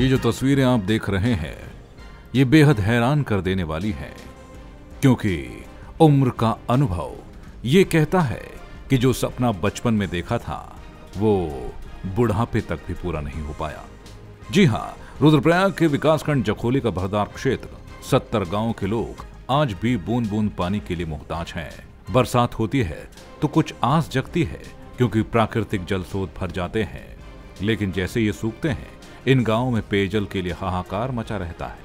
ये जो तस्वीरें आप देख रहे हैं ये बेहद हैरान कर देने वाली हैं, क्योंकि उम्र का अनुभव ये कहता है कि जो सपना बचपन में देखा था वो बुढ़ापे तक भी पूरा नहीं हो पाया। जी हां, रुद्रप्रयाग के विकासखंड जखोली का भरदार क्षेत्र 70 गांव के लोग आज भी बूंद बूंद पानी के लिए मोहताज हैं। बरसात होती है तो कुछ आस जगती है, क्योंकि प्राकृतिक जल स्रोत भर जाते हैं, लेकिन जैसे ये सूखते हैं इन गांवों में पेयजल के लिए हाहाकार मचा रहता है।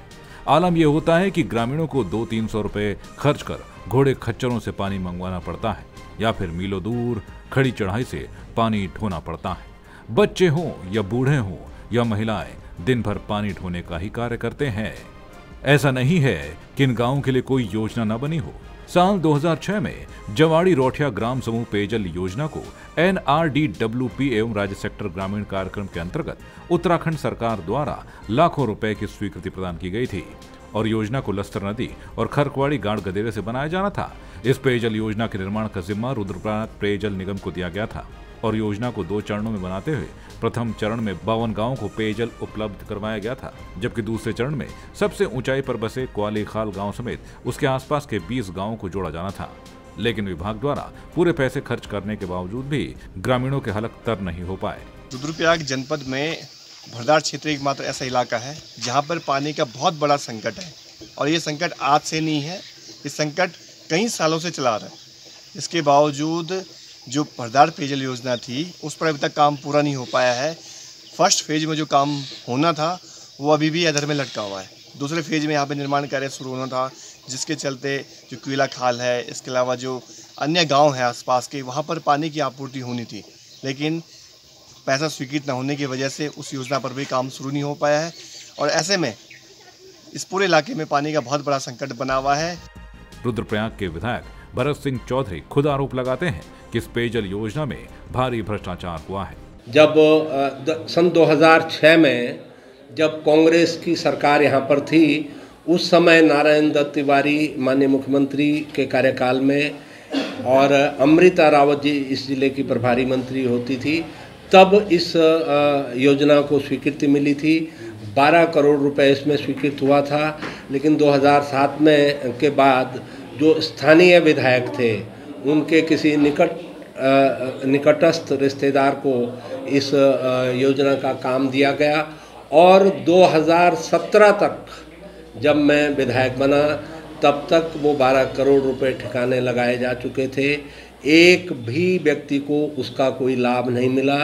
आलम यह होता है कि ग्रामीणों को 200-300 रुपए खर्च कर घोड़े खच्चरों से पानी मंगवाना पड़ता है या फिर मीलों दूर खड़ी चढ़ाई से पानी ढोना पड़ता है। बच्चे हों या बूढ़े हों या महिलाएं दिन भर पानी ढोने का ही कार्य करते हैं। ऐसा नहीं है कि इन गांवों के लिए कोई योजना न बनी हो। साल 2006 में जवाड़ी रोठिया ग्राम समूह पेयजल योजना को NRDWP एवं राज्य सेक्टर ग्रामीण कार्यक्रम के अंतर्गत उत्तराखंड सरकार द्वारा लाखों रुपए की स्वीकृति प्रदान की गई थी और योजना को लस्तर नदी और खरकवाड़ी गाड़ गदेरे से बनाया जाना था। इस पेयजल योजना के निर्माण का जिम्मा रुद्रप्रयाग पेयजल निगम को दिया गया था और योजना को 2 चरणों में बनाते हुए प्रथम चरण में 52 गांवों को पेयजल उपलब्ध करवाया गया था, जबकि दूसरे चरण में सबसे ऊंचाई पर बसे क्वालीखाल गांव समेत उसके आसपास के 20 गांवों को जोड़ा जाना था। लेकिन विभाग द्वारा पूरे पैसे खर्च करने के बावजूद भी ग्रामीणों के हलक तर नहीं हो पाए। रुद्रप्रयाग जनपद में भरदार क्षेत्र एकमात्र ऐसा इलाका है जहाँ पर पानी का बहुत बड़ा संकट है और ये संकट आज से नहीं है, ये संकट कई सालों से चला रहा है। इसके बावजूद जो भरदार पेयजल योजना थी उस पर अभी तक काम पूरा नहीं हो पाया है। फर्स्ट फेज में जो काम होना था वो अभी भी अधर में लटका हुआ है। दूसरे फेज में यहाँ पे निर्माण कार्य शुरू होना था, जिसके चलते जो क्विला खाल है, इसके अलावा जो अन्य गांव हैं आसपास के, वहाँ पर पानी की आपूर्ति होनी थी, लेकिन पैसा स्वीकृत न होने की वजह से उस योजना पर भी काम शुरू नहीं हो पाया है और ऐसे में इस पूरे इलाके में पानी का बहुत बड़ा संकट बना हुआ है। रुद्रप्रयाग के विधायक भरत सिंह चौधरी खुद आरोप लगाते हैं कि इस पेयजल योजना में भारी भ्रष्टाचार हुआ है। जब सन 2006 में जब कांग्रेस की सरकार यहाँ पर थी, उस समय नारायण दत्त तिवारी माननीय मुख्यमंत्री के कार्यकाल में और अमृता रावत जी इस जिले की प्रभारी मंत्री होती थी, तब इस योजना को स्वीकृति मिली थी। 12 करोड़ रुपए इसमें स्वीकृत हुआ था, लेकिन 2007 में के बाद जो स्थानीय विधायक थे उनके किसी निकटस्थ रिश्तेदार को इस योजना का काम दिया गया और 2017 तक जब मैं विधायक बना तब तक वो 12 करोड़ रुपए ठिकाने लगाए जा चुके थे। एक भी व्यक्ति को उसका कोई लाभ नहीं मिला।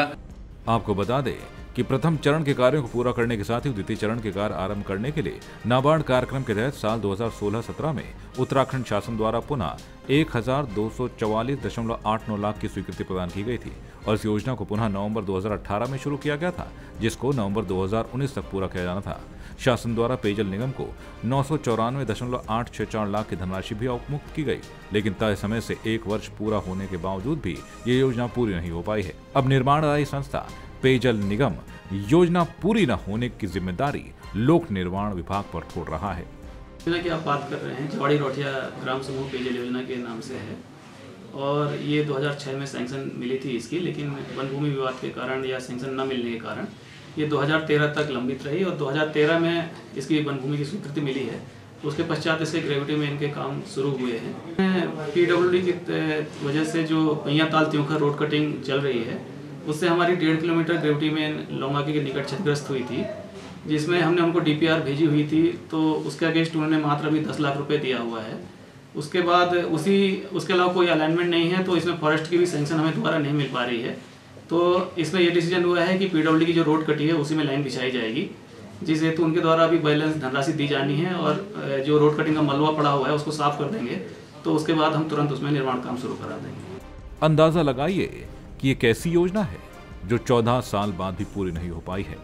आपको बता दें कि प्रथम चरण के कार्यों को पूरा करने के साथ ही द्वितीय चरण के कार्य आरंभ करने के लिए नाबार्ड कार्यक्रम के तहत साल 2016-17 में उत्तराखंड शासन द्वारा पुनः 1244.89 लाख की स्वीकृति प्रदान की गई थी और इस योजना को पुनः नवंबर 2018 में शुरू किया गया था, जिसको नवंबर 2019 तक पूरा किया जाना था। शासन द्वारा पेयजल निगम को 994.864 लाख की धनराशि भी अवमुक्त की गई, लेकिन तय समय से 1 वर्ष पूरा होने के बावजूद भी ये योजना पूरी नहीं हो पाई है। अब निर्माणदायी संस्था पेयजल निगम योजना पूरी न होने की जिम्मेदारी लोक निर्माण विभाग पर छोड़ रहा है। योजना की आप बात कर रहे हैं, जवाड़ी रोठिया ग्राम समूह पेयजल योजना के नाम से है और ये 2006 में सैंक्शन मिली थी इसकी, लेकिन वन भूमि विवाद के कारण या सैंक्शन न मिलने के कारण ये 2013 तक लंबित रही और 2013 में इसकी वन भूमि की स्वीकृति मिली है। उसके पश्चात इसके ग्रेविटी में इनके काम शुरू हुए हैं। PWD की वजह से जो पहियाताल त्योंखर रोड कटिंग चल रही है उससे हमारी 1.5 किलोमीटर ग्रेविटी में लोंगाकी के निकट क्षतिग्रस्त हुई थी, जिसमें हमने उनको DPR भेजी हुई थी, तो उसके अगेंस्ट उन्होंने मात्र अभी 10 लाख रुपए दिया हुआ है। उसके बाद उसके अलावा कोई अलाइनमेंट नहीं है, तो इसमें फॉरेस्ट की भी सैंक्शन हमें दोबारा नहीं मिल पा रही है। तो इसमें ये डिसीजन हुआ है कि PWD की जो रोड कटी है उसी में लाइन बिछाई जाएगी, जिस हेतु उनके द्वारा अभी बैलेंस धनराशि दी जानी है और जो रोड कटिंग का मलबा पड़ा हुआ है उसको साफ कर देंगे, तो उसके बाद हम तुरंत उसमें निर्माण काम शुरू करा देंगे। अंदाजा लगाइए कि ये कैसी योजना है जो 14 साल बाद भी पूरी नहीं हो पाई है।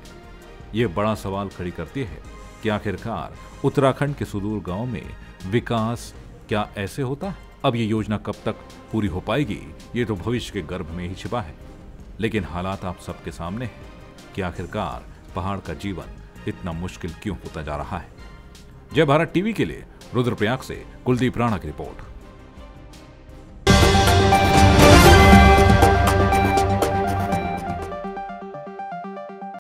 ये बड़ा सवाल खड़ी करती है कि आखिरकार उत्तराखंड के सुदूर गांव में विकास क्या ऐसे होता है? अब ये योजना कब तक पूरी हो पाएगी ये तो भविष्य के गर्भ में ही छिपा है, लेकिन हालात आप सबके सामने हैं कि आखिरकार पहाड़ का जीवन इतना मुश्किल क्यों होता जा रहा है। जय भारत टीवी के लिए रुद्रप्रयाग से कुलदीप राणा की रिपोर्ट।